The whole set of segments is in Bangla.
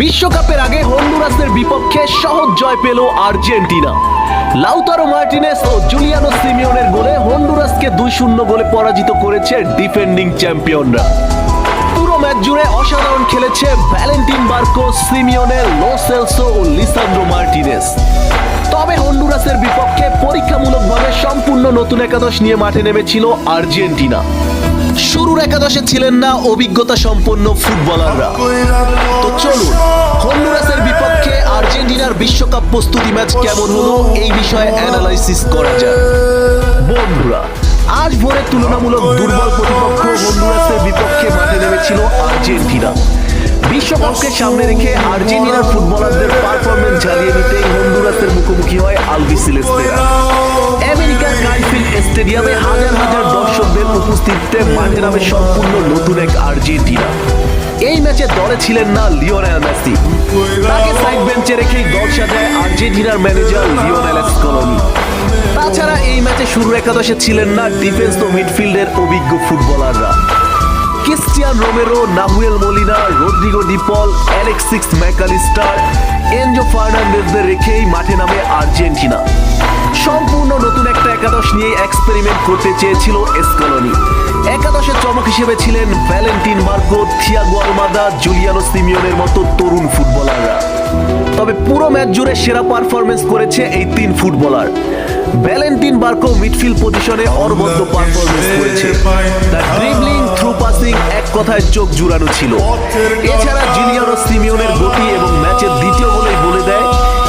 বিশ্বকাপের আগে হন্ডুরাসের বিপক্ষে সহজ জয় পেল আর্জেন্টিনা। লাউতারো মার্টিনেজ ও জুলিয়ানো সিমিওনের গোলে হন্ডুরাসকে 2-0 গোলে পরাজিত করেছে ডিফেন্ডিং চ্যাম্পিয়নরা। পুরো ম্যাচ জুড়ে অসাধারণ খেলেছে Valentin Barco, Simeone, Lo Celso ও লিসান্দ্রো মার্টিনেজ। তবে হন্ডুরাসের বিপক্ষে পরীক্ষামূলকভাবে সম্পূর্ণ নতুন একাদশ নিয়ে মাঠে নেমেছিল আর্জেন্টিনা। শুরুর একাদশে ছিলেন না অভিজ্ঞতা সম্পন্ন ফুটবলাররা। তো চলুন হন্ডুরাসের বিপক্ষে আর্জেন্টিনার বিশ্বকাপ প্রস্তুতি ম্যাচ কেমন হলো এই বিষয়ে অ্যানালাইসিস করা যায়। বন্ধুরা, আজ ভোরে তুলনামূলক দুর্বল প্রতিপক্ষ হন্ডুরাসের বিপক্ষে মাঠে নেমেছিল আর্জেন্টিনা। বিশ্বকাপকে সামনে রেখে আর্জেন্টিনার ফুটবলারদের পারফরমেন্স ঝালিয়ে নিতেই হন্ডুরাসের মুখোমুখি হয় আলবিসেলেস্তেরা। আমেরিকার কাইফিল্ড স্টেডিয়ামে হাজার হাজার দর্শকদের উপস্থিতিতে মাঠে নামে সম্পূর্ণ নতুন এক আর্জেন্টিনা। এই ম্যাচে দলে ছিলেন না লিওনেল মেসি, তাকে সাইড বেঞ্চে রেখেই দল সাজায় আর্জেন্টিনার ম্যানেজার লিওনেল স্কলোনি। তাছাড়া এই ম্যাচে শুরুর একাদশে ছিলেন না ডিফেন্স ও মিডফিল্ডের অভিজ্ঞ ফুটবলাররা। Cristian Romero, Nahuel Molina, Rodrigo De Paul, Alexis Mac Allister, Enzo ফার্নান্দেজদের রেখেই মাঠে নামে আর্জেন্টিনা। সম্পূর্ণ নতুন একটা একাদশ নিয়ে এক্সপেরিমেন্ট করতে চেয়েছিল স্কলোনি। একাদশে চমক হিসেবে ছিলেন Valentin Barco, Thiago Almada, Giuliano সিমিওনের মতো তরুণ ফুটবলাররা। তবে পুরো ম্যাচ জুড়ে সেরা পারফরমেন্স করেছে এই তিন ফুটবলার। ভ্যালেন্টিন বার্কো মিডফিল্ড পজিশনে অনবদ্য পারফরমেন্স করেছে, তার ড্রিবলিং, থ্রু পাসিং এক কথায় চোখ জুড়ানো ছিল। এছাড়া জুলিয়ানো সিমিওনের গতি এবং ম্যাচের দ্বিতীয় গোলেই বলে দেয়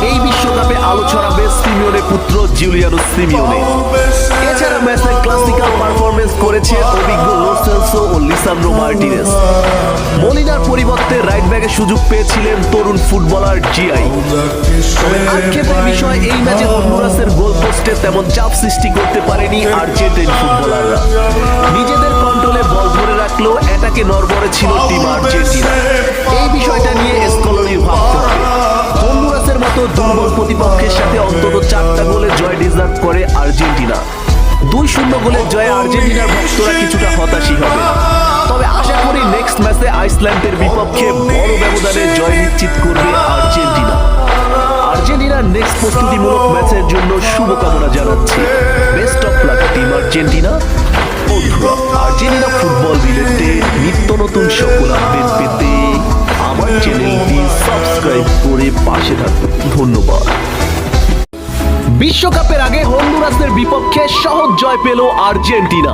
এই বিশ্বকাপে আলো ছড়াবে সিমিওনের পুত্র জুলিয়ানো সিমিওনে। এছাড়া ম্যাচে ক্লাসিক্যাল পারফরমেন্স করেছে অভিজ্ঞ লো সেলসো ও লিসান্দ্রো মার্টিনেজ। মলিনার পরিবর্তে রাইট ব্যাকে সুযোগ পেয়েছিলেন তরুণ ফুটবলার জিআই। তবে আক্ষেপের বিষয়, এই ম্যাচে হন্ডুরাসের গোল পোস্টে তেমন চাপ সৃষ্টি করতে পারেনি আর্জেন্টিন ফুটবলাররা। নিজেদের কন্ট্রোলে বল ধরে রাখলেও অ্যাটাকে নড়বড়ে ছিল টিম আর্জেন্টিনা। এই বিষয়টা নিয়ে স্কলোনির ভাবতে হবে। হন্ডুরাসের মতো দুর্বল প্রতিপক্ষের সাথে অন্তত 4টা গোলে জয় ডিজার্ভ করে আর্জেন্টিনা। 2-0 গোলের জয়ে আর্জেন্টিনার ভক্তরা কিছুটা হতাশই হবে। তবে আশা করি নেক্সট ম্যাচে আইসল্যান্ডের বিপক্ষে বড় ব্যবধানে জয় নিশ্চিত করবে আর্জেন্টিনা। আর্জেন্টিনার নেক্সট প্রস্তুতিমূলক ম্যাচের জন্য শুভকামনা জানাচ্ছি। Best of luck team Argentina. বন্ধুরা, আর্জেন্টিনা ফুটবল রিলেটেড নিত্য নতুন সকল আপডেট পেতে আমার চ্যানেলটি সাবস্ক্রাইব করে পাশে থাকুন। ধন্যবাদ। বিশ্বকাপের আগে হন্ডুরাসের বিপক্ষে সহজ জয় পেল আর্জেন্টিনা।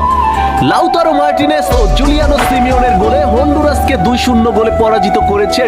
লাউতারো মার্টিনেজ ও জুলিয়ানো সিমিওনের গোলে হন্ডুরাসকে 2-0 গোলে পরাজিত করেছে